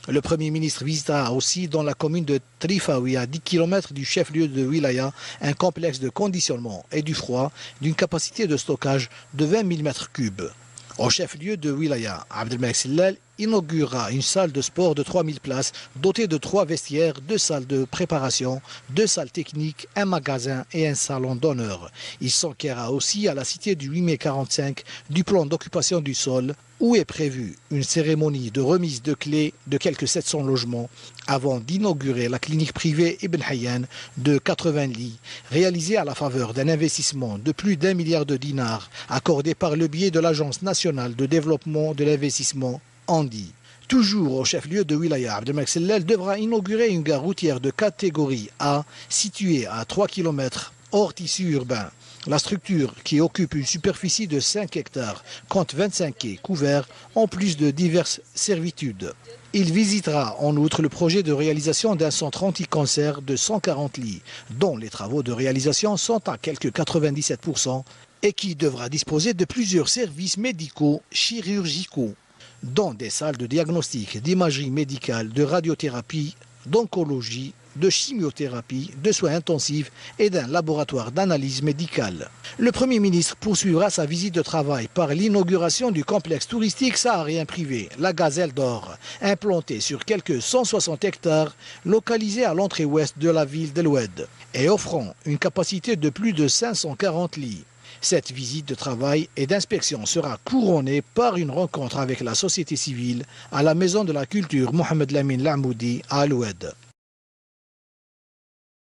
Le Premier ministre visitera aussi dans la commune de Trifawi, à 10 km du chef-lieu de Wilaya, un complexe de conditionnement et du froid d'une capacité de stockage de 20 000 m3. Au chef-lieu de Wilaya, Abdelmalek Sellal inaugurera une salle de sport de 3000 places dotée de 3 vestiaires, 2 salles de préparation, 2 salles techniques, un magasin et un salon d'honneur. Il s'enquérera aussi à la cité du 8 mai 45 du plan d'occupation du sol où est prévue une cérémonie de remise de clés de quelques 700 logements avant d'inaugurer la clinique privée Ibn Hayyan de 80 lits, réalisée à la faveur d'un investissement de plus d'1 milliard de dinars accordé par le biais de l'Agence nationale de développement de l'investissement ANDI. Toujours au chef-lieu de Wilaya, Abdelmalek Sellal devra inaugurer une gare routière de catégorie A située à 3 km hors tissu urbain. La structure, qui occupe une superficie de 5 hectares, compte 25 quais couverts, en plus de diverses servitudes. Il visitera en outre le projet de réalisation d'un centre anti-cancer de 140 lits, dont les travaux de réalisation sont à quelques 97%, et qui devra disposer de plusieurs services médicaux chirurgicaux, dont des salles de diagnostic, d'imagerie médicale, de radiothérapie, d'oncologie, de chimiothérapie, de soins intensifs et d'un laboratoire d'analyse médicale. Le Premier ministre poursuivra sa visite de travail par l'inauguration du complexe touristique saharien privé, la Gazelle d'Or, implanté sur quelques 160 hectares, localisé à l'entrée ouest de la ville d'El Oued et offrant une capacité de plus de 540 lits. Cette visite de travail et d'inspection sera couronnée par une rencontre avec la société civile à la Maison de la Culture Mohamed Lamine Lamoudi à El Oued.